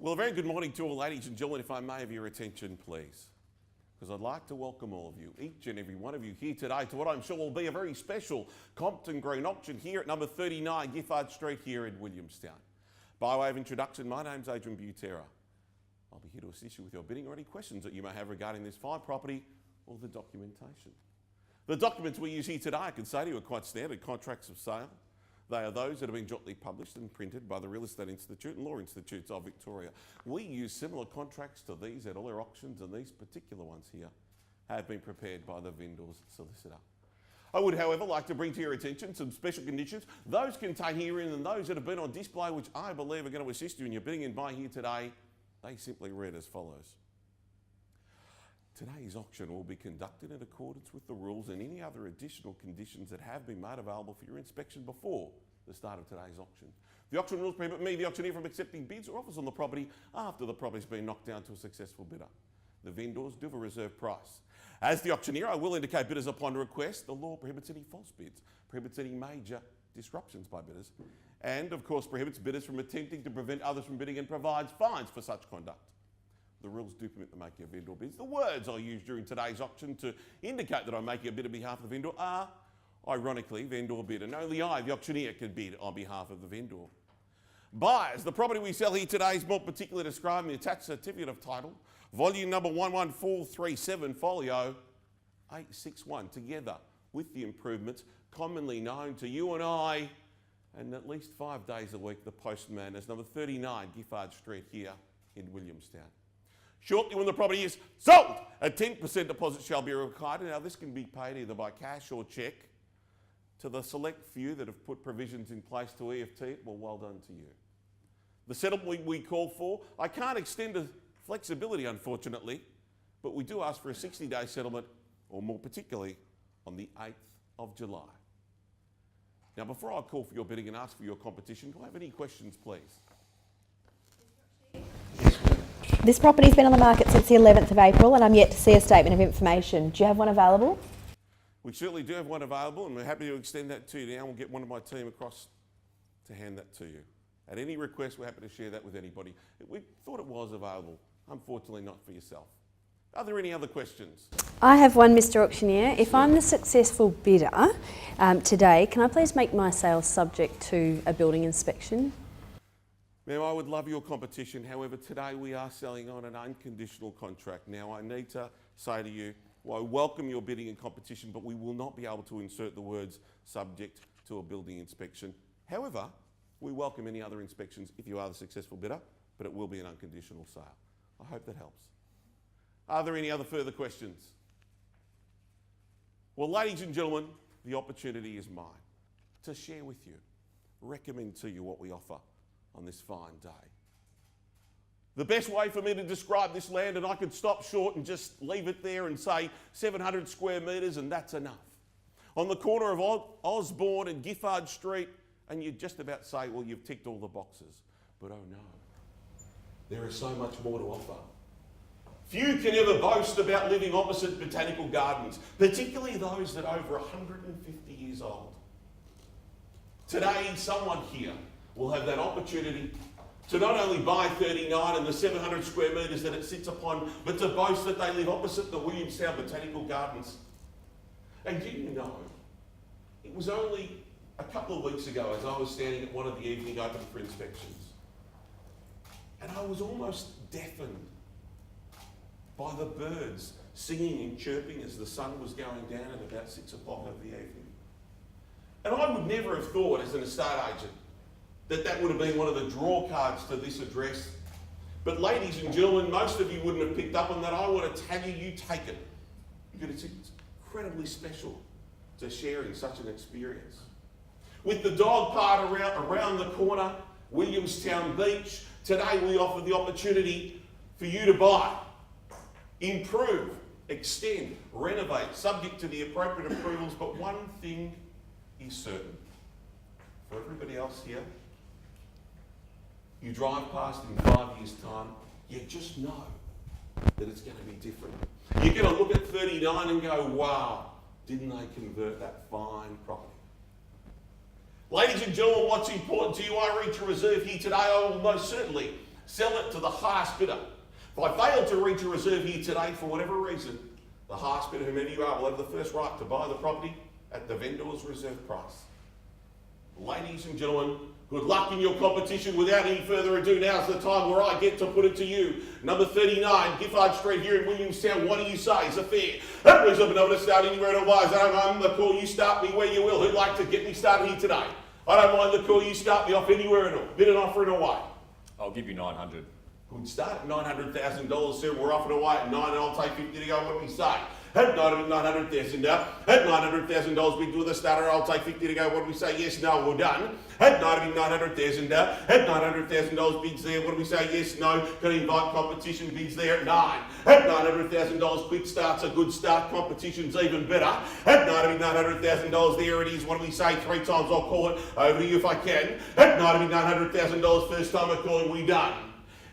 Well, a very good morning to all, ladies and gentlemen. If I may have your attention, please, because I'd like to welcome all of you, each and every one of you here today, to what I'm sure will be a very special Compton Green auction here at number 39 Giffard Street here in Williamstown. By way of introduction, my name's Adrian Butera. I'll be here to assist you with your bidding or any questions that you may have regarding this fine property or the documentation. The documents we use here today, I can say to you, are quite standard contracts of sale. They are those that have been jointly published and printed by the Real Estate Institute and Law Institutes of Victoria. We use similar contracts to these at all our auctions, and these particular ones here have been prepared by the vendor's solicitor. I would, however, like to bring to your attention some special conditions, those contained herein and those that have been on display, which I believe are going to assist you in your bidding and buying here today. They simply read as follows. Today's auction will be conducted in accordance with the rules and any other additional conditions that have been made available for your inspection before the start of today's auction. The auction rules prohibit me, the auctioneer, from accepting bids or offers on the property after the property's been knocked down to a successful bidder. The vendors do have a reserve price. As the auctioneer, I will indicate bidders upon request. The law prohibits any false bids, prohibits any major disruptions by bidders, and of course prohibits bidders from attempting to prevent others from bidding and provides fines for such conduct. The rules do permit the making of vendor bids. The words I use during today's auction to indicate that I'm making a bid on behalf of the vendor are, ironically, vendor bid, and only I, the auctioneer, can bid on behalf of the vendor. Buyers, the property we sell here today is more particularly described in the attached certificate of title, volume number 11437, folio 861, together with the improvements commonly known to you and I, and at least 5 days a week, the postman, as number 39 Giffard Street here in Williamstown. Shortly when the property is sold, a 10% deposit shall be required. Now this can be paid either by cash or cheque. To the select few that have put provisions in place to EFT it, well done to you. The settlement we call for, I can't extend the flexibility unfortunately, but we do ask for a 60-day settlement, or more particularly on the 8th of July. Now before I call for your bidding and ask for your competition, do I have any questions please? This property's been on the market since the 11th of April and I'm yet to see a statement of information. Do you have one available? We certainly do have one available and we're happy to extend that to you now. We'll get one of my team across to hand that to you. At any request, we're happy to share that with anybody. We thought it was available, unfortunately not for yourself. Are there any other questions? I have one, Mr. Auctioneer. If I'm the successful bidder today, can I please make my sale subject to a building inspection? Now, I would love your competition. However, today we are selling on an unconditional contract. Now, I need to say to you, well, I welcome your bidding and competition, but we will not be able to insert the words subject to a building inspection. However, we welcome any other inspections if you are the successful bidder, but it will be an unconditional sale. I hope that helps. Are there any other further questions? Well, ladies and gentlemen, the opportunity is mine to share with you, recommend to you what we offer on this fine day. The best way for me to describe this land, and I could stop short and just leave it there and say 700 square metres and that's enough. On the corner of Osborne and Giffard Street, and you'd just about say, well, you've ticked all the boxes. But oh no, there is so much more to offer. Few can ever boast about living opposite botanical gardens, particularly those that are over 150 years old. Today, someone here will have that opportunity to not only buy 39 and the 700 square metres that it sits upon, but to boast that they live opposite the Williamstown Botanical Gardens. And do you know, it was only a couple of weeks ago as I was standing at one of the evening open for inspections, and I was almost deafened by the birds singing and chirping as the sun was going down at about 6 o'clock of the evening. And I would never have thought as an estate agent that would have been one of the draw cards to this address. But ladies and gentlemen, most of you wouldn't have picked up on that. I want to tell you, you take it. Because it's incredibly special to share in such an experience. With the dog park around the corner, Williamstown Beach, today we offer the opportunity for you to buy, improve, extend, renovate, subject to the appropriate approvals, but one thing is certain. For everybody else here, you drive past in 5 years' time, you just know that it's going to be different. You're going to look at 39 and go, wow, didn't they convert that fine property? Ladies and gentlemen, what's important to you, I reach a reserve here today. I will most certainly Sell it to the highest bidder. If I fail to reach a reserve here today for whatever reason, the highest bidder, whomever you are, will have the first right to buy the property at the vendor's reserve price. Ladies and gentlemen, good luck in your competition. Without any further ado, now's the time where I get to put it to you. Number 39, Giffard Street here in Williamstown. What do you say? Is it fair? That means I've been able to start anywhere in a wise. I don't mind the call. You start me where you will. Who'd like to get me started here today? I don't mind the call. You start me off anywhere in a bid and offer it away. I'll give you 900. Good start at $900,000, sir. We're offering away at 9 and I'll take 50 to go. What do we say? At 900,000 at $900,000 we do the starter, I'll take 50 to go. What do we say? Yes, no, we're done. At 900,000 at $900,000 bids there. What do we say? Yes, no. Can I invite competition bids there at 9. At $900,000 quick start's a good start. Competition's even better. At $900,000 there it is. What do we say? 3 times I'll call it. Over to you if I can. At $900,000 first time I call it, we done.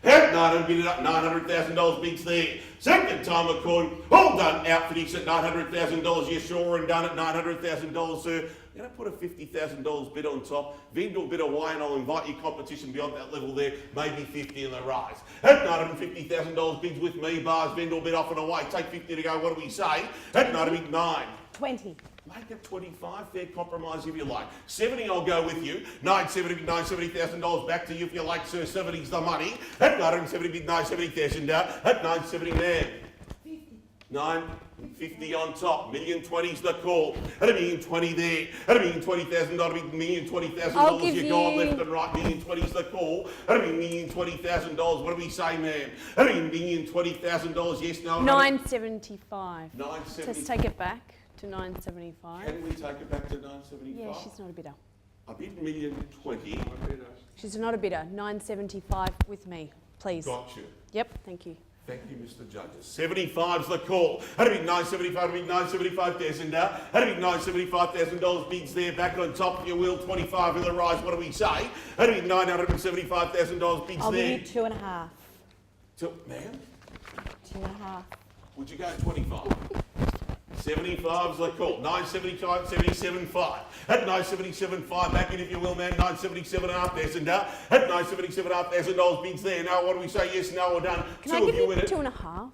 At $900,000 bids there. Second time I call him, all done, out finish at $900,000, yes, sure, and done at $900,000, sir. I'm going to put a $50,000 bid on top, vendor bid away, and I'll invite your competition beyond that level there, maybe 50 in the rise. At $950,000 bids with me, bars, vendor bid off and away, take 50 to go, what do we say? At 9. 20. Make it 25, fair compromise if you like. 70, I'll go with you. $970,000 back to you if you like, sir. 70's the money. At 970,000 at 970 man. 950 on top. $1,020,000's the call. At $1,020,000 there. At $1,020,000, $1,020,000 you're gone left and right. $1,020,000's the call. At $1,020,000, what do we say, ma'am? At $1,020,000, yes, no. 975. 970. Let's take it back to 975. Can we take it back to 975? Yeah, she's not a bidder. I bid $1,020,000. She's not a bidder. 975 with me, please. Got you. Yep, thank you. Thank you, Mr. Judges. 75's the call. Had to be 975, bid 975,000. Had to be $975,000 bids there, back on top, if you will. 25 in the rise. What do we say? Had to be $975,000 bids I'll there. give you 2.5. Ma'am, 2.5. would you go 25? 75's the call. 975, 77.5. At 977.5, back in if you will, man. 977,500. At $977,500 bids there. Now, what do we say? Yes, no, we're done. Can I give you 2.5?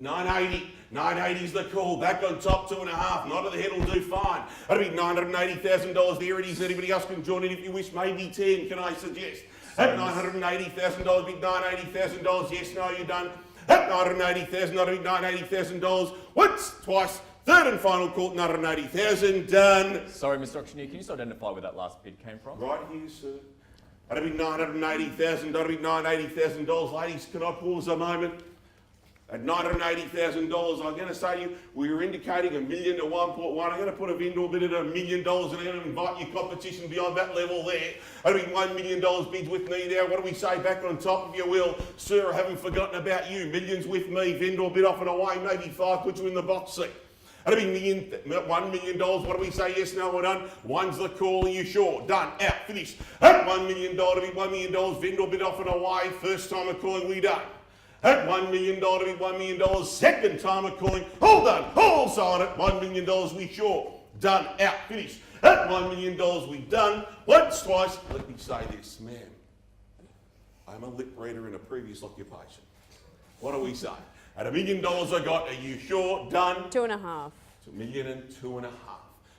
980. 980's the call. Back on top, 2.5. Not at the head will do fine. That'll be $980,000. There it is. Anybody else can join in if you wish. Maybe 10, can I suggest? At $980,000, big $980,000. Yes, no, you're done. At $980,000, not at $980,000. Once, twice. Third and final call, $980,000, done. Sorry, Mr. Auctioneer, can you just identify where that last bid came from? Right here, sir. That'll be $980,000, that'll be $980,000. Ladies, can I pause a moment? At $980,000, I'm going to say to you, we were indicating $1 million to 1.1. I'm going to put a vendor bid at $1 million and I'm going to invite your competition beyond that level there. That'll be $1 million bids with me now. What do we say back on top, if you will? Sir, I haven't forgotten about you. Millions with me, vendor bid off and away, maybe 5, put you in the box seat. That'll be $1 million. What do we say? Yes, no, we're done. One's the call. Are you sure? Done. Out. Finished. At $1 million. It'll be $1 million. Vendor bid off and away. First time of calling, we done. At $1 million. It'll be $1 million. Second time of calling. All done. All signed at $1 million. We sure. Done. Out. Finished. At $1 million. We done. Once, twice. Let me say this, ma'am. I'm a lip reader in a previous occupation. What do we say? At $1 million I got, are you sure? Done? 2.5. It's $1 million and 2.5.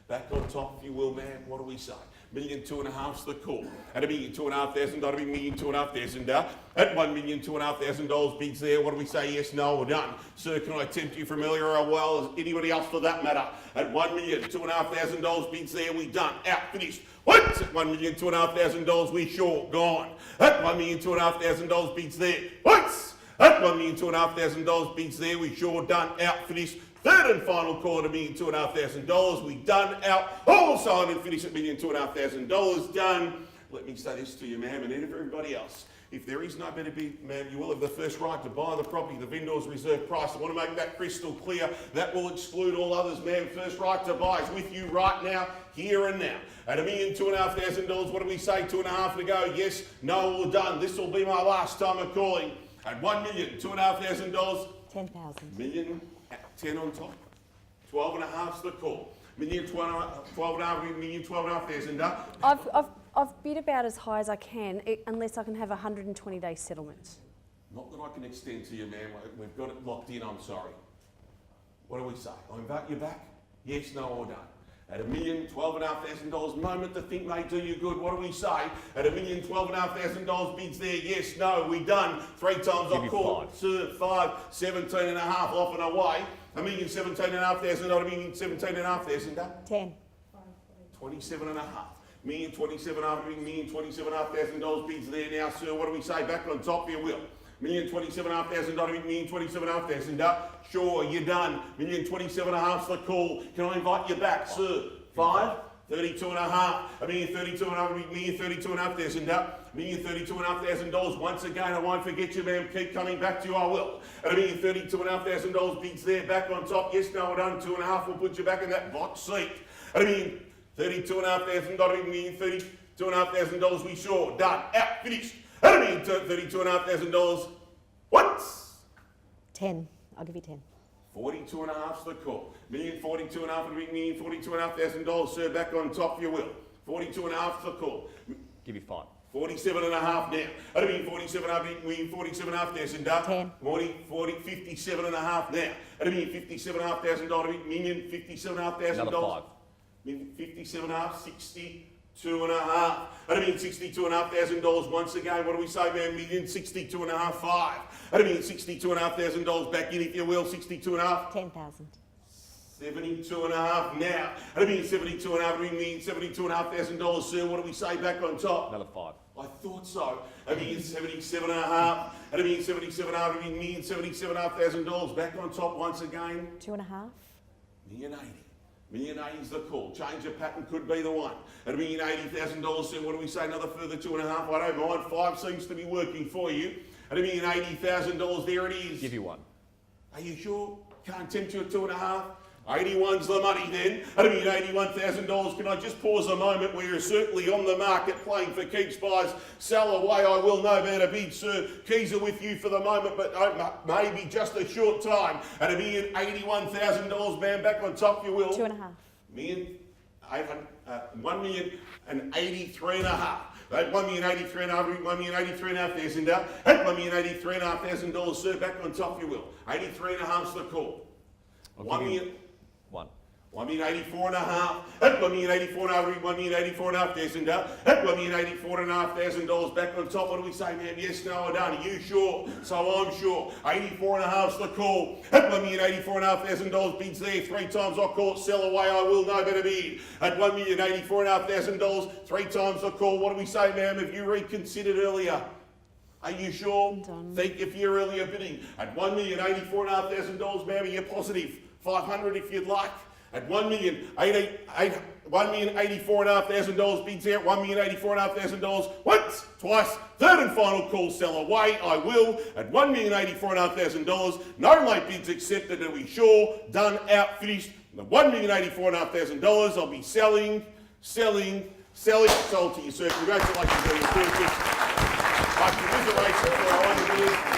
Back on top, if you will, man. What do we say? $1 million, 2.5's the call. At $1 million, 2.5 that'll be $1 million, 2.5. At $1 million, 2.5 bids there. What do we say? Yes, no, we're done. Sir, can I tempt you from earlier or well as anybody else for that matter? At $1 million, 2.5 bids there, we done. Out, finished. Once at $1 million, 2.5 we sure gone. At $1 million, 2.5 bids there. Once. At $1 million, 2.5 bids there, we sure done, out, finished. Third and final call at $1 million, 2.5 we done, out, all signed and finished at $1 million, 2.5 done. Let me say this to you, ma'am, and everybody else. If there is no better bid, ma'am, you will have the first right to buy the property, the vendor's reserve price. I want to make that crystal clear. That will exclude all others, ma'am. First right to buy is with you right now, here and now. At $1 million, 2.5 what do we say? 2.5 to go. Yes, no, we're done. This will be my last time of calling. At $1 million, 2.5 10,000. million, 10 on top. 12.5's the call. $1 million, 12.5, $1 million, 12.5. I've bid about as high as I can, unless I can have 120-day settlements. Not that I can extend to you, ma'am. We've got it locked in, I'm sorry. What do we say? I invite you back? Yes, no, or don't. At $1,012,500 moment to think may do you good. What do we say? At $1,012,500 bids there. Yes, no, we done. 3 times Give I you called. 5, 17 and a half off and away. $1,017,500, not $1,017,500. 10. 27 and a half. $1,027,500 bids there now, sir. What do we say? Back on top, you will. $1,027,500, $1,027,500. Sure, you're done. $1,027,500's the call. Can I invite you back, sir? 5, 32 and a half. $1,032,500, $1,032,500. Once again, I won't forget you, ma'am. Keep coming back to you, I will. At $1,032,500 bids there, back on top. Yes, no, we're done. 2.5. We'll put you back in that box seat. At $1,032,500, $1,032,500. We sure done. Out. Finished. At $1,032,500. What? 10. I'll give you 10. 42 and a half's the call. $1,042,500, sir. Back on top, you will. 42 and a half's the call. Give you 5. 47 and a half now. I mean, 47 and a half, $47,500. 10. 57 and a half now. I mean, $57,500, $1,057,500. Another 5. 57 and a half, 62 and a half. I mean, $62,500 once again. What do we say, man? $1,062 and a half, 5. I mean, $62,500 back in, if you will. 62 and a half. 10,000. 72 and a half now. I mean, 72 and a half, $72,500, sir. What do we say back on top? Another 5. I thought so. I mean, 77 and a half. I mean, 77 and a half, $77,500 back on top once again. 2.5. $1,080,000. $1,080,000's the call. Change of pattern could be the one. At $1,080,000, so what do we say? Another further 2.5. I don't mind. 5 seems to be working for you. At $1,080,000, there it is. Give you 1. Are you sure? Can't tempt you at 2.5. 81's the money then. At $81,000, can I just pause a moment where you're certainly on the market playing for keeps, buys, sell away. I will know about a bid, sir. Keys are with you for the moment, but maybe just a short time. At $1,81,000, man, back on top, you will. 2.5. $1,083,500. Right, $1,083,500, $1,083,500. At $1,083,500, sir, back on top, you will. 83.5's the call. I'll give you 1. $1,084,500. At $1,084,500, $1,084,500. At $1,084,500 back on top. What do we say, man? Yes, no, I don't. Are you sure? So I'm sure. 84.5's the call. At $1,084,500 bids there. 3 times I call it. Sell away. I will know better bid. At $1,084,500. 3 times I call. What do we say, ma'am? Have you reconsidered earlier? Are you sure? Done. Think if you're earlier bidding. At $1,084,500, ma'am, are you positive? 500 if you'd like. At $1,084,500 bids out. $1,084,500 once, twice, 3rd and final call. Sell away. I will. At $1,084,500. No late bids accepted. Are we sure? Done. Out. Finished. The $1,084,500. I'll be selling. Sold to you, sir. Congratulations on your purchase. My commiseration for our honour.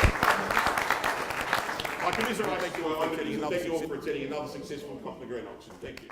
I commiserate you all for attending another successful Copper Green auction. Thank you.